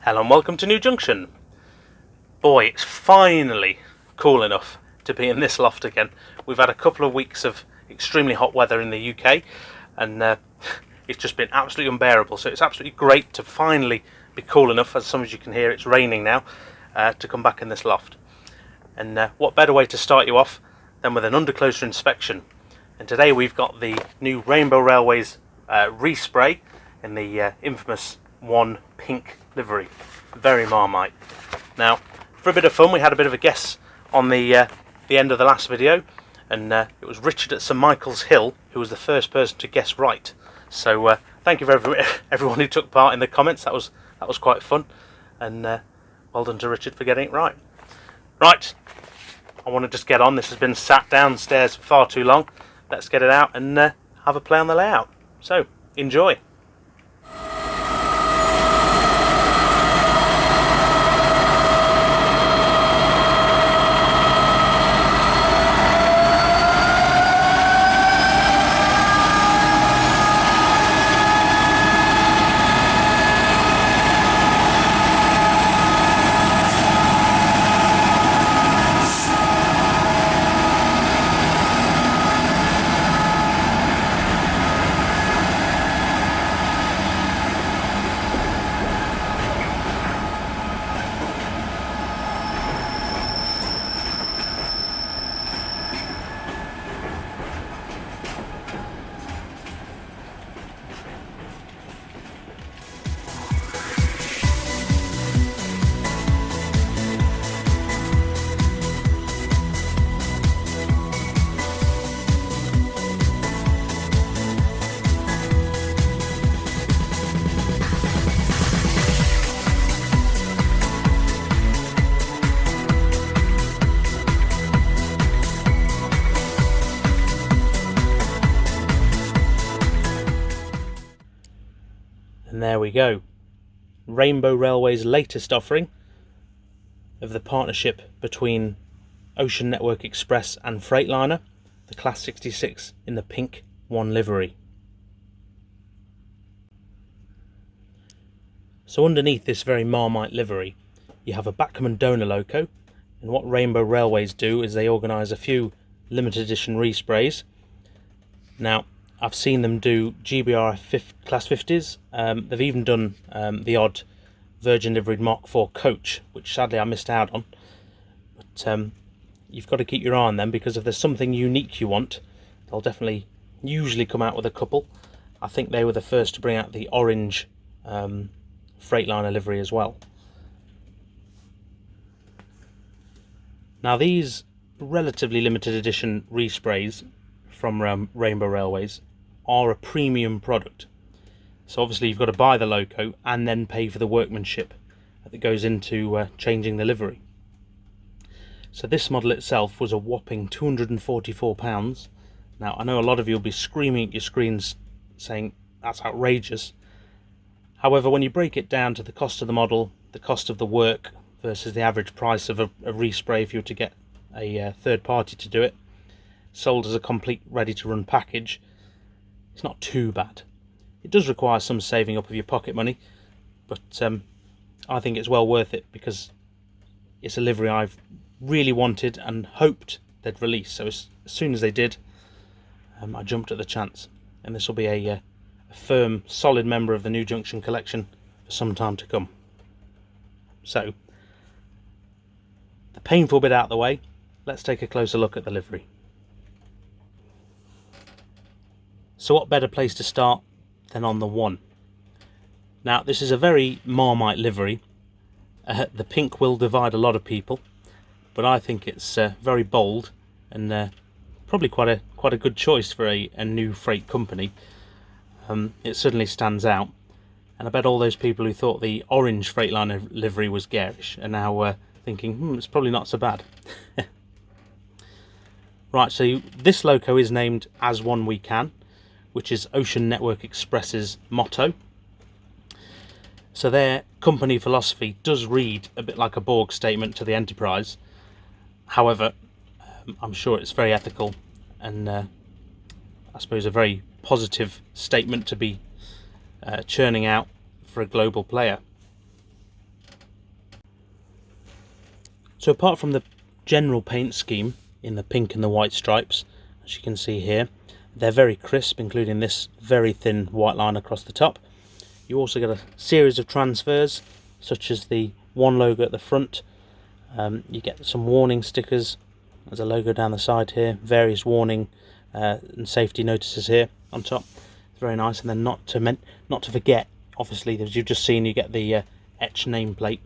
Hello and welcome to New Junction. Boy, it's finally cool enough to be in this loft again. We've had a couple of weeks of extremely hot weather in the UK and it's just been absolutely unbearable. So it's absolutely great to finally be cool enough, as some of you can hear it's raining now, to come back in this loft. And what better way to start you off than with an under closer inspection. And today we've got the new Rainbow Railways respray in the infamous one pink livery. Very Marmite. Now, for a bit of fun, we had a bit of a guess on the end of the last video, and it was Richard at St Michael's Hill who was the first person to guess right. So thank you for everyone who took part in the comments. That was quite fun, and well done to Richard for getting it right. Right, I want to just get on. This has been sat downstairs for far too long. Let's get it out and have a play on the layout. So enjoy. And there we go. Rainbow Railway's latest offering of the partnership between Ocean Network Express and Freightliner, the Class 66 in the pink one livery. So underneath this very Marmite livery, you have a Bachmann donor loco, and what Rainbow Railways do is they organise a few limited edition resprays. Now, I've seen them do GBR Class 50s. They've even done the odd Virgin Liveried Mark IV coach, which sadly I missed out on. But you've got to keep your eye on them, because if there's something unique you want, they'll definitely usually come out with a couple. I think they were the first to bring out the orange Freightliner livery as well. Now, these relatively limited edition resprays from Rainbow Railways are a premium product. So obviously you've got to buy the loco and then pay for the workmanship that goes into changing the livery. So this model itself was a whopping £244. Now, I know a lot of you will be screaming at your screens saying that's outrageous. However, when you break it down to the cost of the model, the cost of the work versus the average price of a respray if you were to get a third party to do it, sold as a complete ready to run package, it's not too bad. It does require some saving up of your pocket money, but I think it's well worth it, because it's a livery I've really wanted and hoped they'd release. So as soon as they did, I jumped at the chance, and this will be a firm, solid member of the New Junction collection for some time to come. So, the painful bit out of the way, let's take a closer look at the livery. So what better place to start than on the one? Now, this is a very Marmite livery. The pink will divide a lot of people, but I think it's very bold and probably quite a good choice for a new freight company. It certainly stands out, and I bet all those people who thought the orange Freightliner livery was garish are now thinking, it's probably not so bad. Right, so this loco is named As One We Can, which is Ocean Network Express's motto. So their company philosophy does read a bit like a Borg statement to the Enterprise. However, I'm sure it's very ethical and I suppose a very positive statement to be churning out for a global player. So apart from the general paint scheme in the pink and the white stripes, as you can see here, they're very crisp, including this very thin white line across the top. You also get a series of transfers, such as the one logo at the front. You get some warning stickers. There's a logo down the side here, various warning and safety notices here on top. It's very nice. And then not to forget, obviously, as you've just seen, you get the etched nameplate,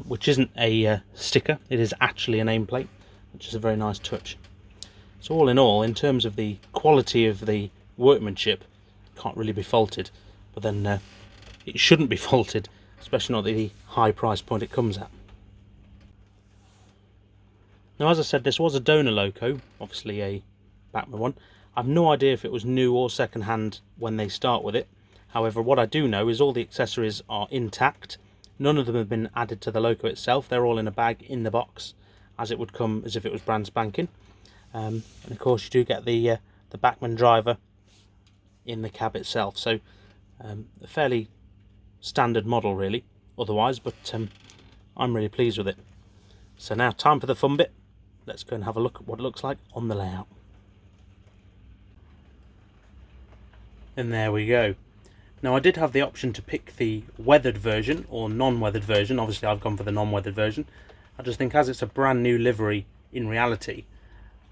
which isn't a sticker, it is actually a nameplate, which is a very nice touch. So all in all, in terms of the quality of the workmanship, can't really be faulted, but then it shouldn't be faulted, especially not at the high price point it comes at. Now, as I said, this was a donor loco, obviously a Bachmann one. I've no idea if it was new or second hand when they start with it. However, what I do know is all the accessories are intact. None of them have been added to the loco itself. They're all in a bag in the box, as it would come as if it was brand spanking. And of course you do get the Bachmann driver in the cab itself, so a fairly standard model really otherwise, but I'm really pleased with it. So now time for the fun bit. Let's go and have a look at what it looks like on the layout. And there we go. Now, I did have the option to pick the weathered version or non-weathered version. Obviously I've gone for the non-weathered version. I just think as it's a brand new livery in reality,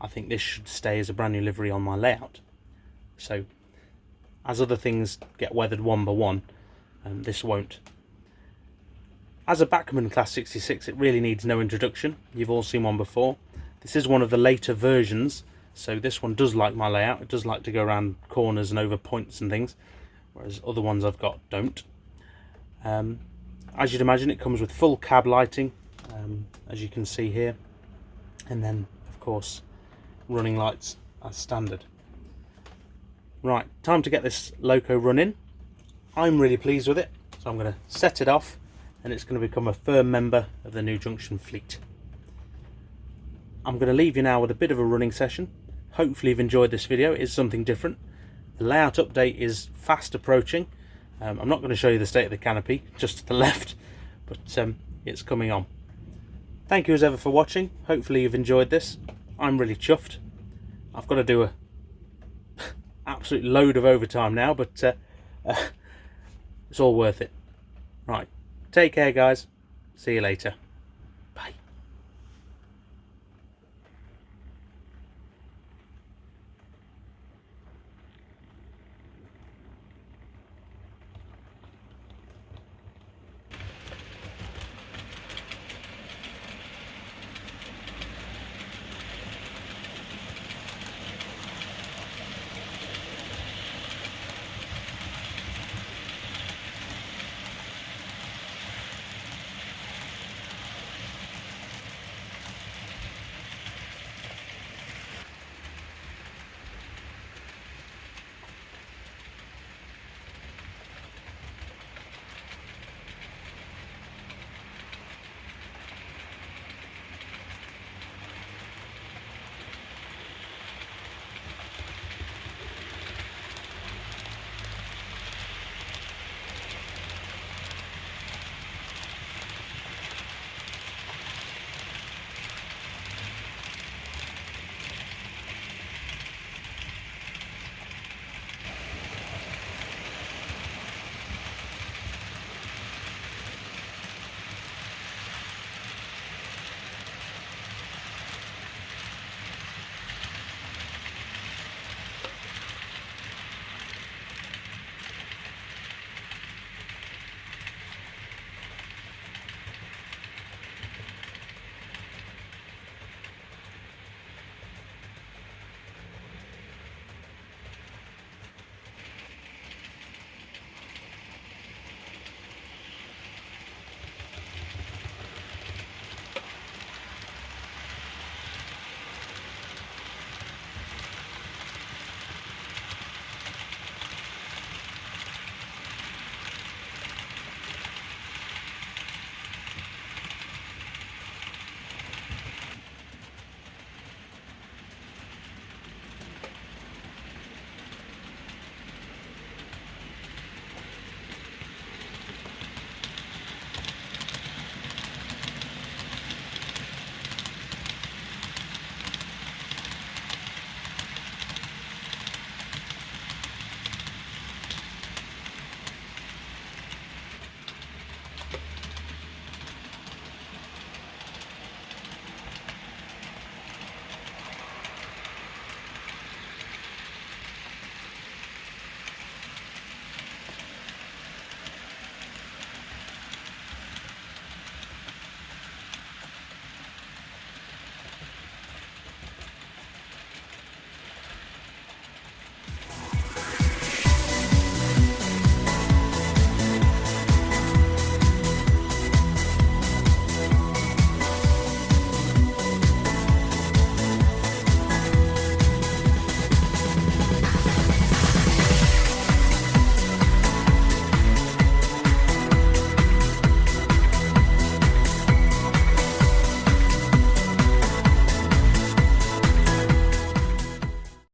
I think this should stay as a brand new livery on my layout. So, as other things get weathered one by one, this won't. As a Bachmann Class 66, it really needs no introduction. You've all seen one before. This is one of the later versions, so this one does like my layout. It does like to go around corners and over points and things, whereas other ones I've got don't. As you'd imagine, it comes with full cab lighting, as you can see here, and then, of course, running lights as standard. Right, time to get this loco running. I'm really pleased with it, so I'm going to set it off and it's going to become a firm member of the new Junction fleet. I'm going to leave you now with a bit of a running session. Hopefully you've enjoyed this video. It is something different. The layout update is fast approaching. I'm not going to show you the state of the canopy, just to the left, but it's coming on. Thank you as ever for watching. Hopefully you've enjoyed this. I'm really chuffed. I've got to do a absolute load of overtime now, but it's all worth it. Right, take care guys. See you later.